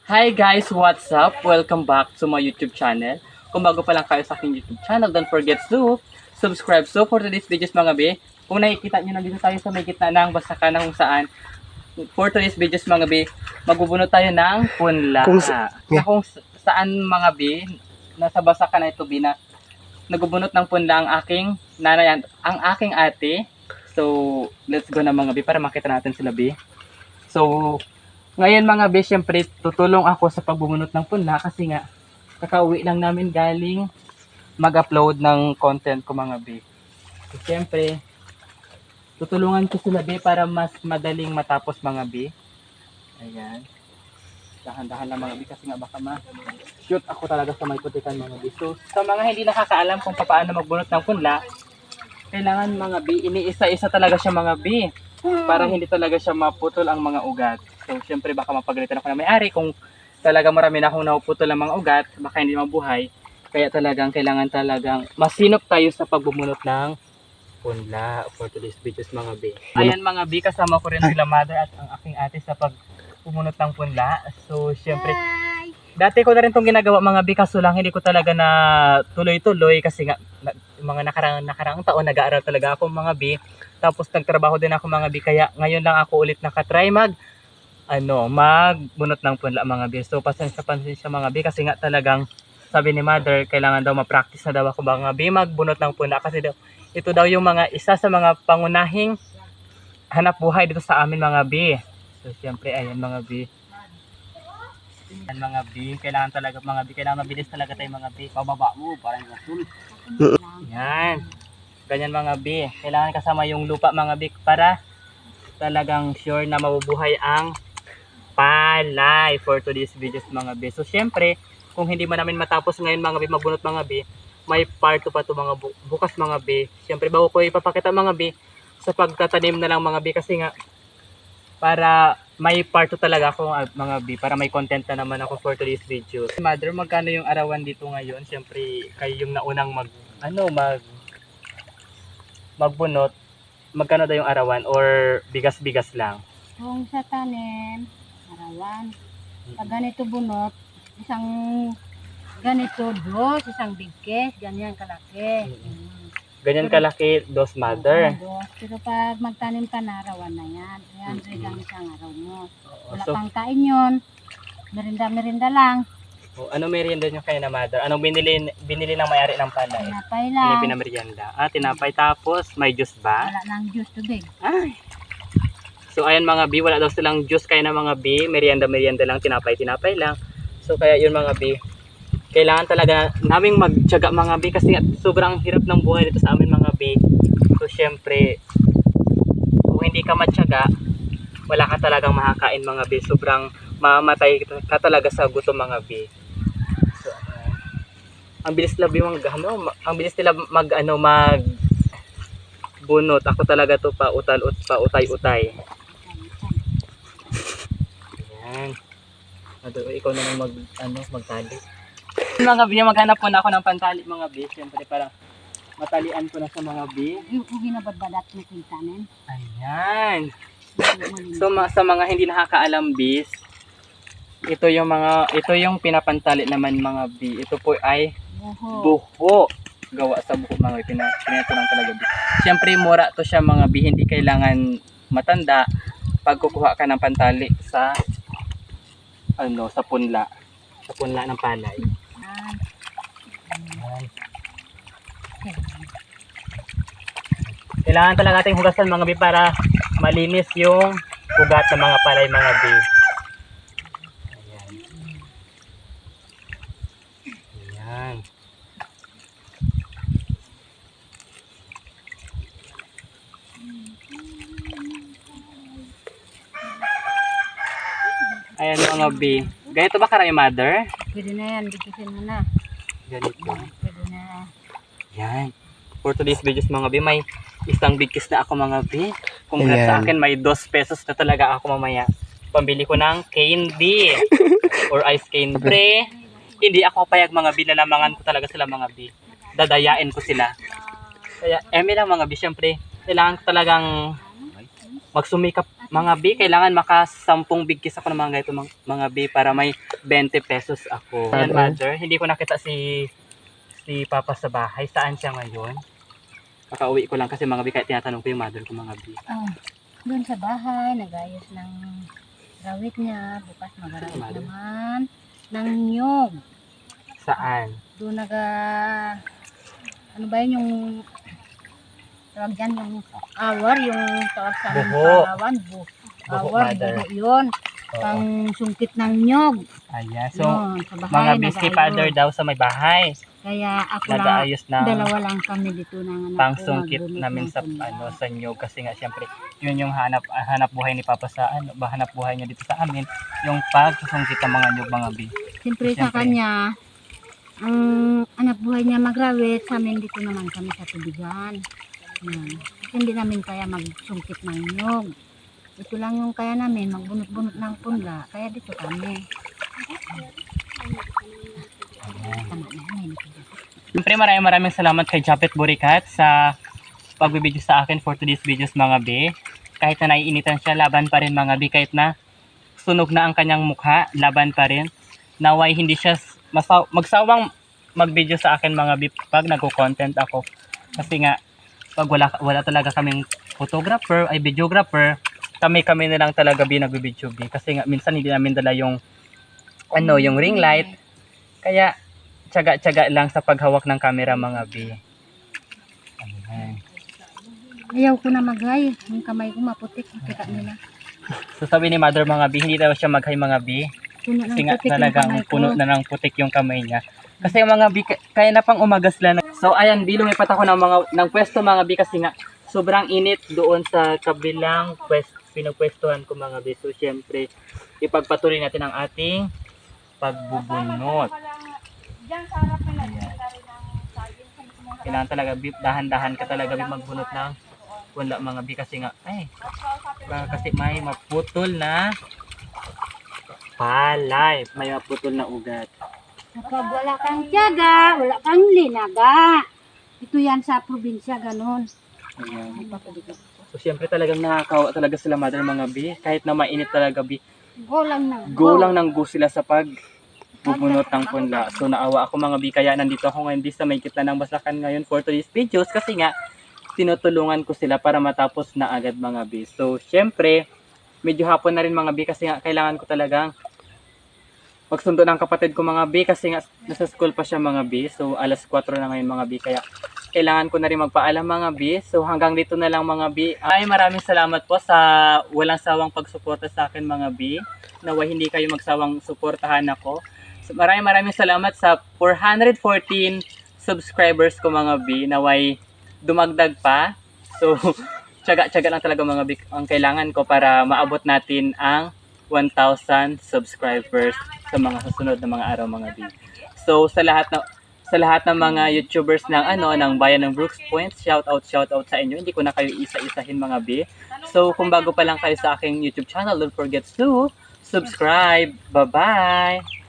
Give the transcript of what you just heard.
Hi guys, what's up? Welcome back to my YouTube channel. Kung bago pa lang kayo sa aking YouTube channel, don't forget to subscribe. So for today's videos mga be, kung nakikita nyo nandito tayo sa may gitna ng basakan na kung saan, for today's videos mga be, magbubunot tayo ng punla. Kung saan mga be, nasa basakan na ito be na nagbubunot ng punla ang aking nanay, ang aking ate. So let's go na mga be para makita natin sila be. So ngayon mga be, syempre tutulong ako sa pagbubunot ng punla kasi nga kakauwi lang namin galing mag-upload ng content ko mga be. So syempre tutulungan ko sila be para mas madaling matapos mga be. Ayan. Dahan-dahan lang mga be kasi nga baka ma-shoot ako talaga sa may putikan mga be. So sa mga hindi nakakaalam kung paano magbunot ng punla, kailangan mga be, iniisa-isa talaga siya mga be para hindi talaga siya maputol ang mga ugat. So, syempre baka mapagalitan ako na may-ari kung talaga marami na akong naputol ang mga ugat, baka hindi mabuhay. Kaya kailangan talagang masinop tayo sa pagbubunot ng punla for today's videos mga be. Ayan mga be, kasama ko rin sila mother at ang aking ate sa pagbumunot ng punla. So, syempre, dati ko na rin itong ginagawa mga be, kaso lang hindi ko talaga na tuloy-tuloy kasi nga mga nakaraang taon nag-aaral talaga ako mga be. Tapos nagtrabaho din ako mga be, kaya ngayon lang ako ulit nakatry magbunot ng punla mga be. So pasensya mga be kasi nga talagang sabi ni mother kailangan daw ma-practice na daw ako mga be magbunot ng punla kasi daw ito daw yung mga isa sa mga pangunahing hanap buhay dito sa amin mga be. So siyempre ayan mga be. Ayan mga be, kailangan talaga mga be, kailangan mabilis talaga tayo mga be. Pababa mo para yung asul. Yan. Ganyan mga be, kailangan kasama yung lupa mga be para talagang sure na mabubuhay ang palay for today's videos mga be. So syempre, kung hindi man namin matapos ngayon mga be magbunot mga be, may part 2 pa to mga bukas mga be. Syempre bago ko ipapakita mga be sa pagtatanim na lang mga be kasi nga para may part 2 talaga ako mga be para may content na naman ako for today's videos. Mother, magkano yung arawan dito ngayon? Syempre kayo yung naunang magbunot. Magkano daw yung arawan or bigas-bigas lang? Kung sa tanim, arawan. Pag ganito bunot, isang ganito dos, isang bigkes, ganyan kalaki. Ganyan kalaki, dos mother. Dos. Pero pag magtanim ka na, arawan na yan. Yan, lang isang araw mo. Wala pang kain yun. Merinda-merinda lang. Ano merienda nyo kayo na mother? Anong binili ng may-ari ng palay? Tinapay Ano lang. yung pinamerienda? Tinapay tapos may juice ba? Wala lang juice, tubig. Ay. So ayan mga bi, wala daw silang juice kaya na mga bi, merienda lang, tinapay lang. So kaya yun mga bi, kailangan talaga naming magtiyaga mga bi kasi sobrang hirap ng buhay dito sa amin mga bi. So syempre, kung hindi ka matyaga, wala ka talagang makakain mga bi. Sobrang mamatay ka talaga sa gutom mga bi. So, ang bilis nila magbunot. Ako talaga to pautay-utay. Ayan. Ikaw na lang magtali. Mga bi, maghanap muna ako ng pantali mga bi. Siyempre parang matalian ko na sa mga bi. Yung ginabadbadat mo kintanin. Ayan. So sa mga hindi nakakaalam bis, ito yung pinapantali naman mga bi. Ito po ay buho. Gawa sa buho mga bi. Pinato lang talaga bi. Siyempre mura to siya mga bi. Hindi kailangan matanda pag kukuha ka ng pantali sa punla. Sa punla ng palay. Ayan. Kailangan talaga ating hugasan mga bi para malinis yung ugat ng mga palay mga bi. Ayan. Ayan. Ayan mga bi. Ganito ba karami mother? Pwede na yan, bigkisin mo na. Ganito. Pwede na. Yan. For today's videos mga bi, may isang bigkis na ako mga bi. Kung sa akin may 2 pesos na talaga ako mamaya. Pambili ko ng candy or ice candy. Hindi ako payag mga bi, lalamangan ko talaga sila mga bi. Dadayain ko sila. Kaya lang mga bi, syempre, kailangan ko talagang magsumikap mga B. Kailangan maka 10 bigkis ako ng mga ito mga B para may 20 pesos ako. Ayan, mother. Hindi ko nakita si Papa sa bahay. Saan siya ngayon? Kakauwi ko lang kasi mga B, kaya tinatanong ko yung mother ko mga B. Doon sa bahay, nagayos ng rawit niya. Bukas mag-arawit Mother? naman ng niyog. Saan? Doon ano ba yun yung tawag dyan, yung awar, yung tawag sa amin Buho. Palawan, Buho, awar, mother. buho yun. Oo. Pang sungkit ng nyog. Ayan. So, Yun, sa bahay, mga busy nag-ayos. father daw sa may bahay. Kaya ako lang, Nag-aayos ng dalawa lang kami dito ng anak ko, pangsungkit magbunot namin ng sa punla. sa nyog kasi nga siyempre yun yung hanap buhay ni Papa sa hanap buhay niya dito sa amin, yung pagsusungkit ng mga nyog mga B. Siyempre sa Siyempre. kanya, ang anak buhay niya magrawit, sa amin dito naman kami sa tubigan. Yan. Kasi hindi namin kaya magsungkit ng nyog. Ito lang yung kaya namin, magbunot-bunot ng punla. Kaya dito kami. Tama na yan. Siyempre maraming salamat kay Japet Burikat sa pagbibideo sa akin for today's videos mga B. Kahit na naiinitan siya, laban pa rin mga B. Kahit na sunog na ang kanyang mukha, laban pa rin. Naway hindi siya magsawang mag-video sa akin mga B pag nagko-content ako. Kasi nga, pag wala talaga kaming photographer, ay videographer, kami na lang talaga B nag-video B. Kasi nga, minsan hindi namin dala yung yung ring light. Kaya, tiyaga-tiyaga lang sa paghawak ng camera mga B. Ayan. Ayaw ko na maghay. Yung kamay ko maputik. Kita nila. So sabi ni Mother mga B, hindi daw siya maghay mga B. Puno ng Kasi nga putik yung talagang kamay ko. puno na ng putik yung kamay niya. Kasi yung mga B, kaya na pang umagasla na. So ayan B, lumipat ako ng pwesto mga B kasi nga sobrang init doon sa kabilang pinagpwestuhan ko mga B. So syempre, ipagpatuloy natin ang ating pagbubunot. Kailangan talaga B, dahan-dahan ka talaga B magbunot ng wala mga B kasi nga kasi may maputol na palay, may maputol na ugat. Kapag wala kang tiyaga, wala kang linaga. Ito yan sa probinsya, ganun. Ayan. So syempre talagang nakakawa talaga sila mother mga B, kahit na mainit talaga B. Go lang na. Go lang ng go sila sa pagbubunot ng punla. So naawa ako mga B, kaya nandito ako ngayon sa may gitna ng Basakan ngayon for today's videos kasi nga tinutulungan ko sila para matapos na agad mga B. So syempre medyo hapon na rin mga B kasi nga kailangan ko talagang magsundo ng kapatid ko mga B kasi nga nasa school pa siya mga B. So alas 4 na ngayon mga B, kaya kailangan ko na rin magpaalam mga B. So hanggang dito na lang mga B. Ay maraming salamat po sa walang sawang pagsuporta sa akin mga B. Naway hindi kayo magsawang suportahan ako. So, maraming salamat sa 414 subscribers ko mga B. Naway dumagdag pa. So tiyaga-tiyaga lang talaga mga B ang kailangan ko para maabot natin ang 1,000 subscribers sa mga susunod na mga araw mga B. So sa lahat ng mga YouTubers ng bayan ng Brooks Point, shout out sa inyo. Hindi ko na kayo isa-isahin mga B. So kung bago pa lang kayo sa aking YouTube channel, don't forget to subscribe. Bye-bye.